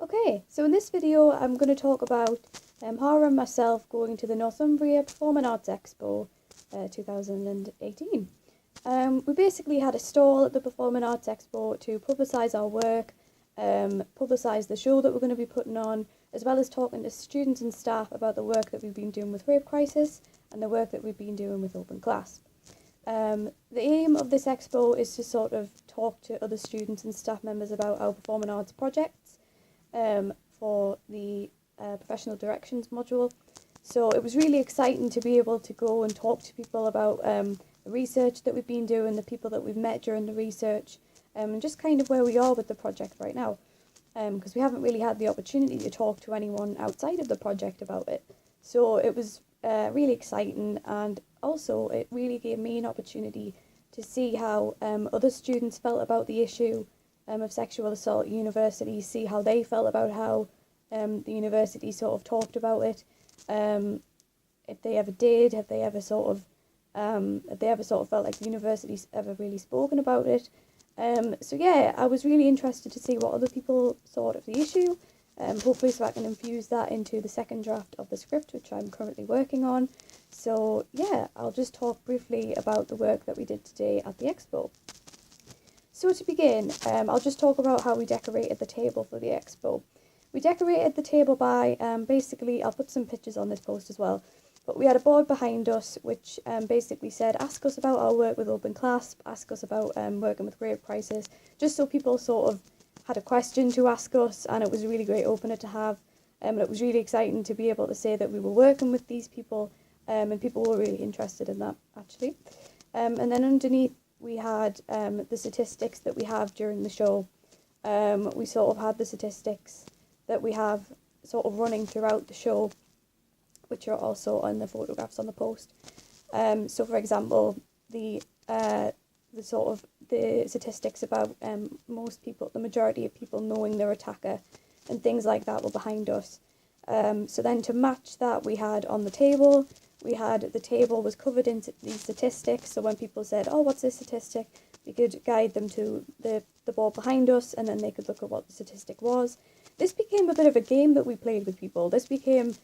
Okay, so in this video I'm going to talk about Hara and myself going to the Northumbria Performing Arts Expo 2018. We basically had a stall at the Performing Arts Expo to publicise our work, publicise the show that we're going to be putting on, as well as talking to students and staff about the work that we've been doing with Rape Crisis and the work that we've been doing with Open Clasp. The aim of this expo is to sort of talk to other students and staff members about our performing arts projects for the professional directions module. So it was really exciting to be able to go and talk to people about the research that we've been doing, the people that we've met during the research, and just kind of where we are with the project right now. Because we haven't really had the opportunity to talk to anyone outside of the project about it. So it was really exciting, and also it really gave me an opportunity to see how other students felt about the issue of sexual assault at university, see how they felt about how the university sort of talked about it, if they ever did, have they ever sort of felt like the university's ever really spoken about it. So yeah, I was really interested to see what other people thought of the issue, hopefully so I can infuse that into the second draft of the script, which I'm currently working on. So yeah, I'll just talk briefly about the work that we did today at the expo. So to begin, I'll just talk about how we decorated the table for the expo. We decorated the table by, basically, I'll put some pictures on this post as well, but we had a board behind us which basically said, ask us about our work with Open Clasp, ask us about working with Rape Crisis, just so people sort of had a question to ask us, and it was a really great opener to have. And it was really exciting to be able to say that we were working with these people, and people were really interested in that, actually. And then underneath we had the statistics that we have during the show. We sort of had the statistics that we have sort of running throughout the show, which are also on the photographs on the post. So for example, the statistics about most people, the majority of people knowing their attacker and things like that were behind us. So then to match that, we had on the table, the table was covered in these statistics, so when people said, oh, what's this statistic, we could guide them to the board behind us, and then they could look at what the statistic was. This became a bit of a game that we played with people. This became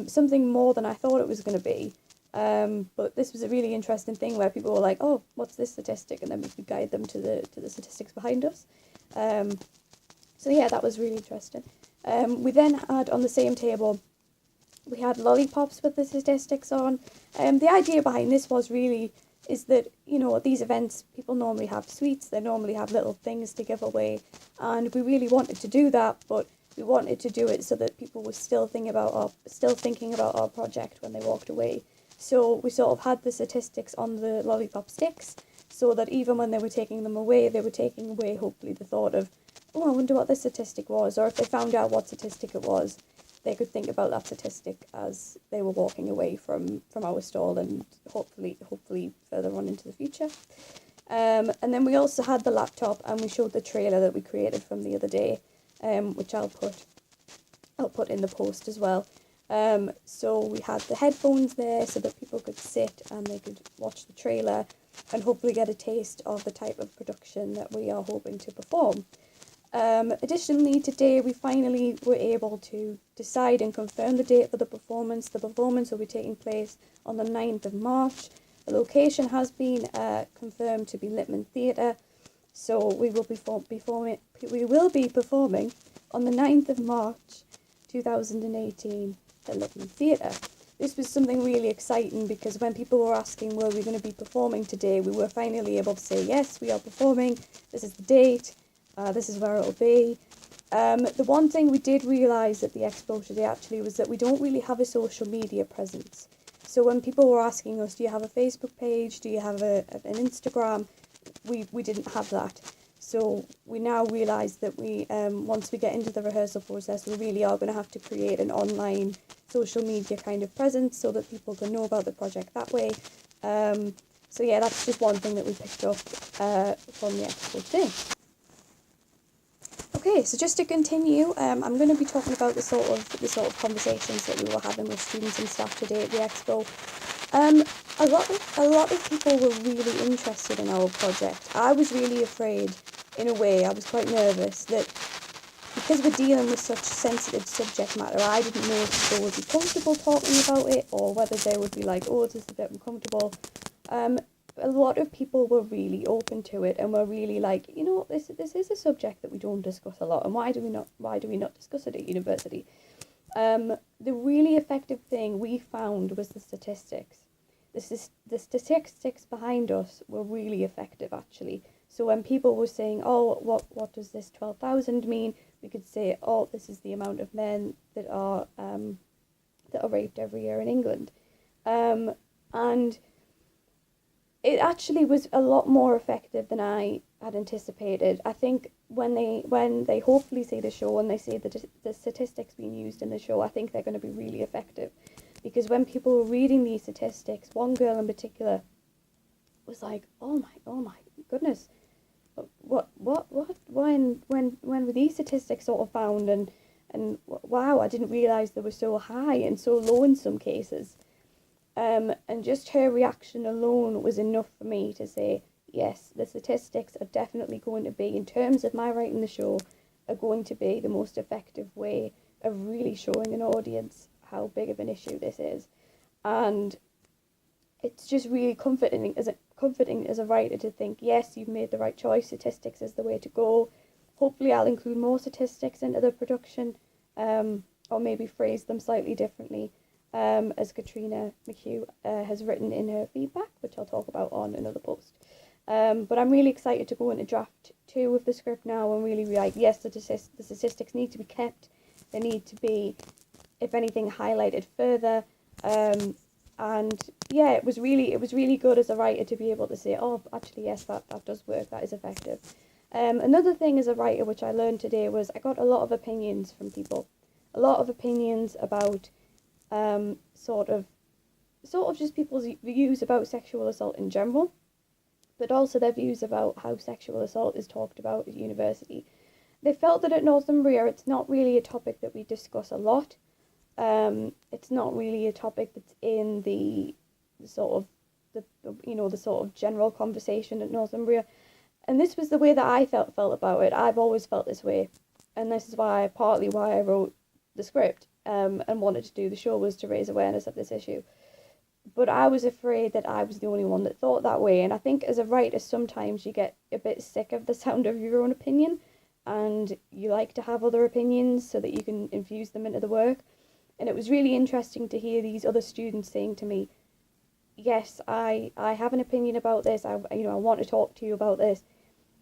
something more than I thought it was going to be. But this was a really interesting thing where people were like, oh, what's this statistic? And then we could guide them to the statistics behind us. So yeah, that was really interesting. We then had on the same table, we had lollipops with the statistics on. The idea behind this is that, you know, at these events, people normally have sweets, they normally have little things to give away, and we really wanted to do that, but we wanted to do it so that people were still thinking about our project when they walked away. So we sort of had the statistics on the lollipop sticks, so that even when they were taking them away, they were taking away hopefully the thought of, oh, I wonder what this statistic was, or if they found out what statistic it was, they could think about that statistic as they were walking away from our stall, and hopefully further on into the future. And then we also had the laptop, and we showed the trailer that we created from the other day, which I'll put in the post as well. So we had the headphones there so that people could sit and they could watch the trailer and hopefully get a taste of the type of production that we are hoping to perform. Additionally, today we finally were able to decide and confirm the date for the performance. The performance will be taking place on the 9th of March. The location has been confirmed to be Littman Theatre, so we will be performing on the 9th of March 2018 at Littman Theatre. This was something really exciting because when people were asking were we going to be performing today, we were finally able to say yes, we are performing, this is the date. This is where it'll be. The one thing we did realise at the expo today actually was that we don't really have a social media presence. So when people were asking us, do you have a Facebook page, do you have an Instagram, we didn't have that. So we now realise that once we get into the rehearsal process, we really are going to have to create an online social media kind of presence so that people can know about the project that way. So yeah, that's just one thing that we picked up from the expo today. Okay, so just to continue, I'm going to be talking about the sort of conversations that we were having with students and staff today at the expo. A lot of people were really interested in our project. I was really afraid, in a way, I was quite nervous that because we're dealing with such sensitive subject matter, I didn't know if people would be comfortable talking about it or whether they would be like, oh, this is a bit uncomfortable. A lot of people were really open to it and were really like, you know, this is a subject that we don't discuss a lot, and why do we not discuss it at university? The really effective thing we found was the statistics. The statistics behind us were really effective, actually. So when people were saying, oh, what does this 12,000 mean? We could say, oh, this is the amount of men that are raped every year in England. And it actually was a lot more effective than I had anticipated. I think when they hopefully see the show and they see the statistics being used in the show, I think they're going to be really effective. Because when people were reading these statistics, one girl in particular was like, oh my goodness, what when were these statistics sort of found, and wow, I didn't realise they were so high and so low in some cases. And just her reaction alone was enough for me to say, yes, the statistics are definitely going to be, in terms of my writing the show, are going to be the most effective way of really showing an audience how big of an issue this is. And it's just really comforting as a writer to think, yes, you've made the right choice, statistics is the way to go. Hopefully I'll include more statistics into the production, or maybe phrase them slightly differently. As Katrina McHugh has written in her feedback, which I'll talk about on another post. But I'm really excited to go into draft 2 of the script now and really be like, yes, the statistics need to be kept. They need to be, if anything, highlighted further. And yeah, it was really good as a writer to be able to say, oh, actually, yes, that does work, that is effective. Another thing as a writer, which I learned today, was I got a lot of opinions from people. A lot of opinions about sort of just people's views about sexual assault in general, but also their views about how sexual assault is talked about at university. They felt that at Northumbria it's not really a topic that we discuss a lot. It's not really a topic that's in the sort of general conversation at Northumbria, and this was the way that I felt about it. I've always felt this way, and this is partly why I wrote the script. And wanted to do the show, was to raise awareness of this issue. But I was afraid that I was the only one that thought that way, and I think as a writer sometimes you get a bit sick of the sound of your own opinion, and you like to have other opinions so that you can infuse them into the work. And it was really interesting to hear these other students saying to me, yes, I have an opinion about this, I want to talk to you about this.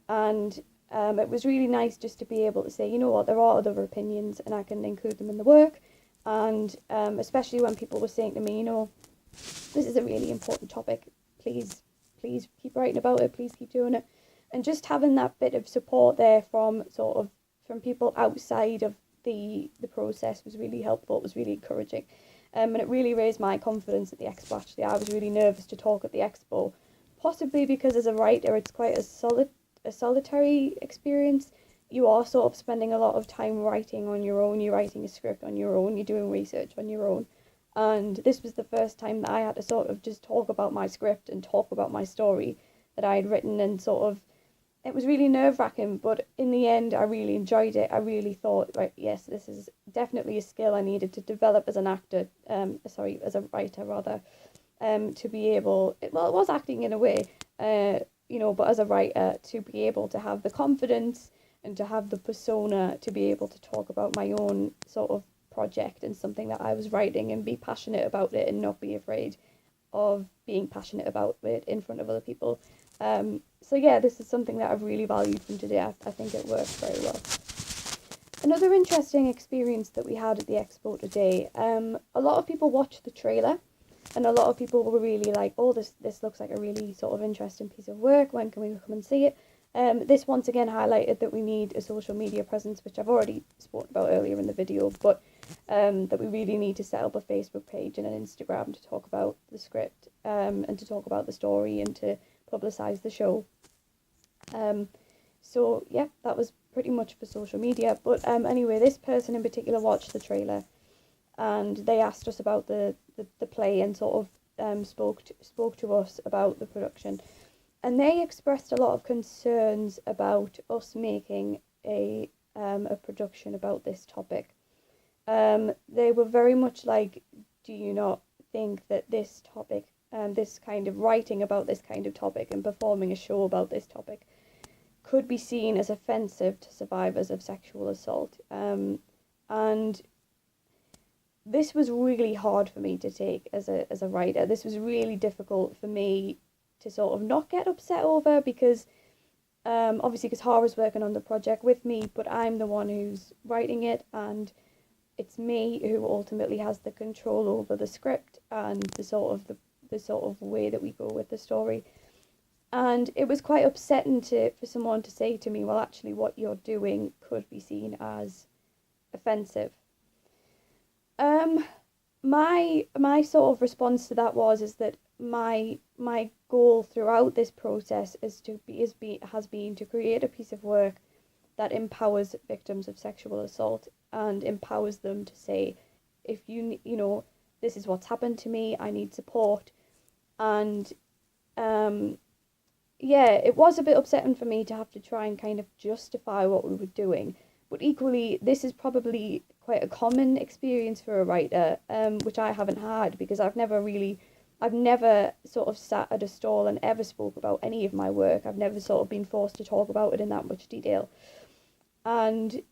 And it was really nice just to be able to say, you know what, there are other opinions and I can include them in the work. And especially when people were saying to me, you know, this is a really important topic, please keep writing about it, please keep doing it. And just having that bit of support there from people outside of the process was really helpful. It was really encouraging. And it really raised my confidence at the Expo, actually. I was really nervous to talk at the Expo, possibly because as a writer it's quite a solitary experience. You are sort of spending a lot of time writing on your own, you're writing a script on your own, you're doing research on your own. And this was the first time that I had to sort of just talk about my script and talk about my story that I had written, and it was really nerve-wracking, but in the end I really enjoyed it. I really thought, right, yes, this is definitely a skill I needed to develop as an actor, as a writer rather, to be able, it was acting in a way, but as a writer, to be able to have the confidence and to have the persona to be able to talk about my own sort of project and something that I was writing and be passionate about it and not be afraid of being passionate about it in front of other people. So yeah, this is something that I've really valued from today. I think it worked very well. Another interesting experience that we had at the Expo today, a lot of people watched the trailer and a lot of people were really like, oh, this looks like a really sort of interesting piece of work, when can we come and see it? This once again highlighted that we need a social media presence, which I've already spoken about earlier in the video, but that we really need to set up a Facebook page and an Instagram to talk about the script, and to talk about the story and to publicise the show. So yeah, that was pretty much for social media. But anyway, this person in particular watched the trailer and they asked us about the play and sort of spoke to us about the production. And they expressed a lot of concerns about us making a a production about this topic. They were very much like, do you not think that this topic, this kind of writing about this kind of topic and performing a show about this topic could be seen as offensive to survivors of sexual assault? And this was really hard for me to take as a writer. This was really difficult for me to sort of not get upset over, because obviously because Hara's working on the project with me, but I'm the one who's writing it, and it's me who ultimately has the control over the script and the sort of way that we go with the story. And it was quite upsetting for someone to say to me, well, actually what you're doing could be seen as offensive. My sort of response to that is that my goal throughout this process has been to create a piece of work that empowers victims of sexual assault and empowers them to say, if you know, this is what's happened to me, I need support. And yeah, it was a bit upsetting for me to have to try and kind of justify what we were doing. But equally, this is probably quite a common experience for a writer, which I haven't had, because I've never sort of sat at a stall and ever spoke about any of my work. I've never sort of been forced to talk about it in that much detail. And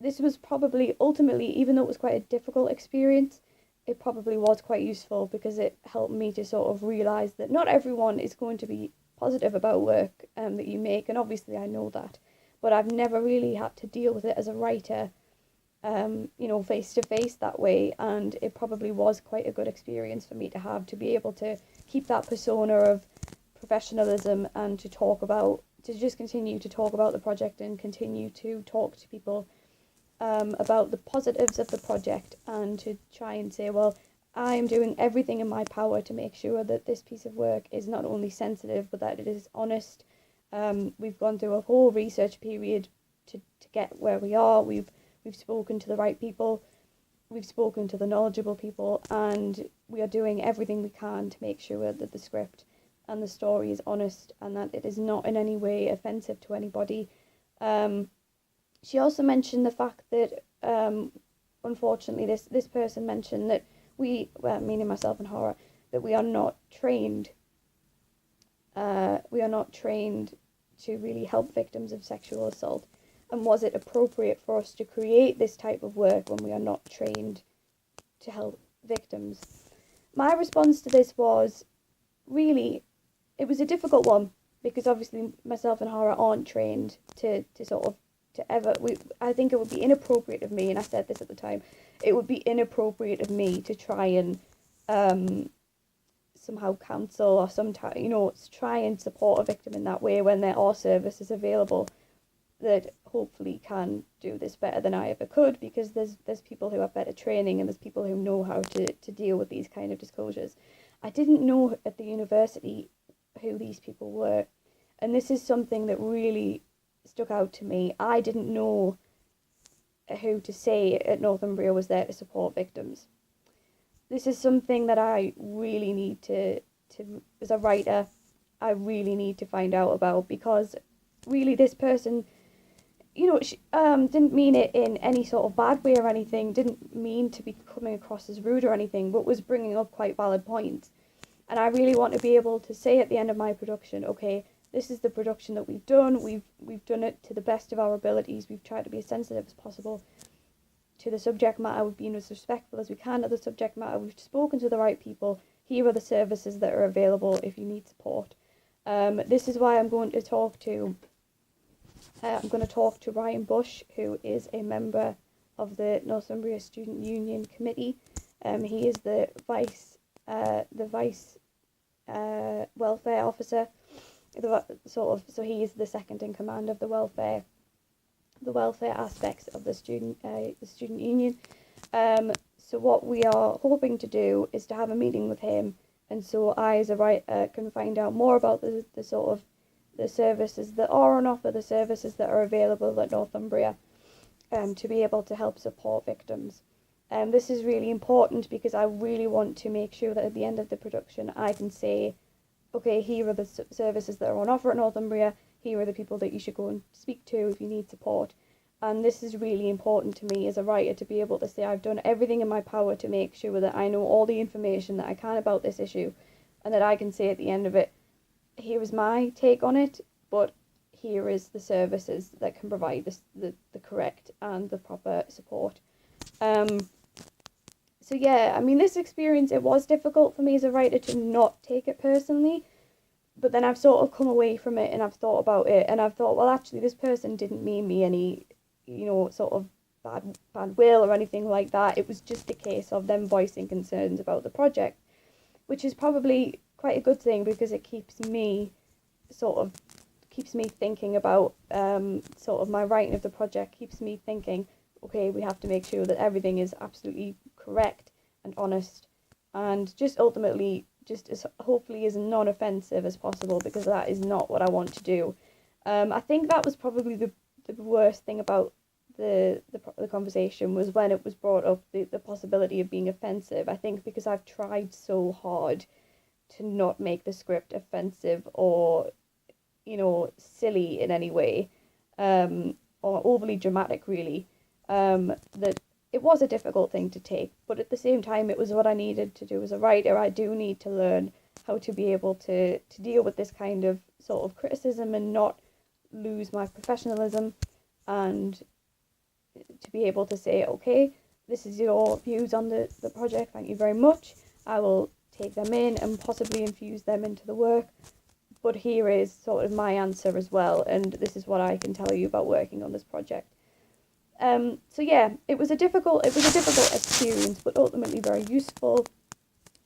this was probably ultimately, even though it was quite a difficult experience, it probably was quite useful, because it helped me to sort of realise that not everyone is going to be positive about work that you make, and obviously I know that, but I've never really had to deal with it as a writer, face to face that way, and it probably was quite a good experience for me to have, to be able to keep that persona of professionalism and to just continue to talk about the project and continue to talk to people about the positives of the project, and to try and say, well, I am doing everything in my power to make sure that this piece of work is not only sensitive, but that it is honest. We've gone through a whole research period to get where we are. We've spoken to the right people, we've spoken to the knowledgeable people, and we are doing everything we can to make sure that the script and the story is honest and that it is not in any way offensive to anybody. She also mentioned the fact that, unfortunately, this person mentioned that meaning myself and Hara, that we are not trained to really help victims of sexual assault. And was it appropriate for us to create this type of work when we are not trained to help victims? My response to this was, really, it was a difficult one, because obviously myself and Hara aren't trained I think it would be inappropriate of me, and I said this at the time, it would be inappropriate of me to try and somehow counsel or try and support a victim in that way, when there are services available that hopefully can do this better than I ever could, because there's people who have better training, and there's people who know how to deal with these kind of disclosures. I didn't know at the university who these people were, and this is something that really stuck out to me. I didn't know who to say at Northumbria was there to support victims. This is something that I really need to as a writer, I really need to find out about, because really this person, she didn't mean it in any sort of bad way or anything, didn't mean to be coming across as rude or anything, but was bringing up quite valid points. And I really want to be able to say at the end of my production, okay, this is the production that we've done. We've done it to the best of our abilities. We've tried to be as sensitive as possible to the subject matter. We've been as respectful as we can to the subject matter. We've spoken to the right people. Here are the services that are available if you need support. This is why I'm going to talk to Ryan Bush, who is a member of the Northumbria Student Union Committee. He is the vice welfare officer. So he is the second in command of the welfare aspects of the student union. So what we are hoping to do is to have a meeting with him, and so I as a writer can find out more about the services that are on offer, the services that are available at Northumbria, to be able to help support victims. This is really important, because I really want to make sure that at the end of the production I can say, okay, here are the services that are on offer at Northumbria, here are the people that you should go and speak to if you need support. And this is really important to me as a writer, to be able to say I've done everything in my power to make sure that I know all the information that I can about this issue, and that I can say at the end of it, here is my take on it, but here is the services that can provide this, the correct and the proper support. So yeah, I mean, this experience, it was difficult for me as a writer to not take it personally, but then I've sort of come away from it and I've thought about it and I've thought, well, actually, this person didn't mean me any, sort of bad will or anything like that. It was just a case of them voicing concerns about the project, which is probably quite a good thing, because it keeps me thinking about sort of my writing of the project, keeps me thinking, okay, we have to make sure that everything is absolutely correct and honest, and just ultimately just as hopefully as non-offensive as possible, because that is not what I want to do. I think that was probably the worst thing about the conversation, was when it was brought up, the possibility of being offensive. I think because I've tried so hard to not make the script offensive or silly in any way, or overly dramatic really, that it was a difficult thing to take, but at the same time it was what I needed to do as a writer. I do need to learn how to be able to deal with this kind of sort of criticism and not lose my professionalism, and to be able to say, okay, this is your views on the project, thank you very much, I will take them in and possibly infuse them into the work, but here is sort of my answer as well, and this is what I can tell you about working on this project. So yeah, it was a difficult experience, but ultimately very useful.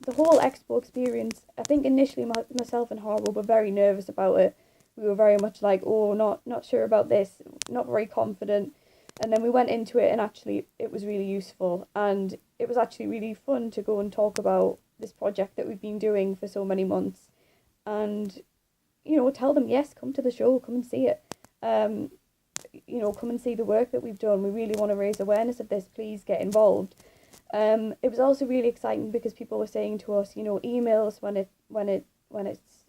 The whole Expo experience, I think initially myself and Harwood were very nervous about it. We were very much like, oh, not sure about this, not very confident. And then we went into it, and actually it was really useful, and it was actually really fun to go and talk about this project that we've been doing for so many months, and tell them, yes, come to the show, come and see it. Come and see the work that we've done. We really want to raise awareness of this. Please get involved. It was also really exciting because people were saying to us, email us when it's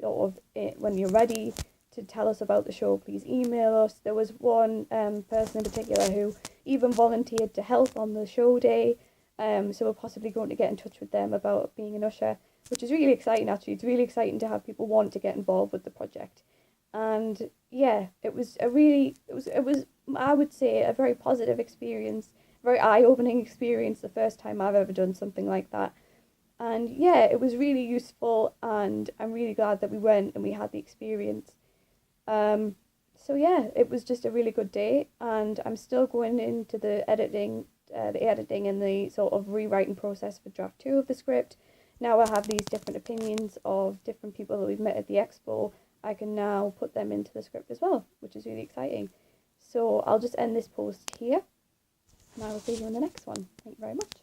sort of when you're ready to tell us about the show. Please email us. There was one person in particular who even volunteered to help on the show day. So we're possibly going to get in touch with them about being an usher, which is really exciting. Actually, it's really exciting to have people want to get involved with the project. And yeah, it was I would say a very positive experience, very eye-opening experience, the first time I've ever done something like that. And yeah, it was really useful, and I'm really glad that we went and we had the experience. So yeah, it was just a really good day, and I'm still going into the editing and the sort of rewriting process for draft 2 of the script. Now I have these different opinions of different people that we've met at the Expo. I can now put them into the script as well, which is really exciting. So I'll just end this post here, and I will see you in the next one. Thank you very much.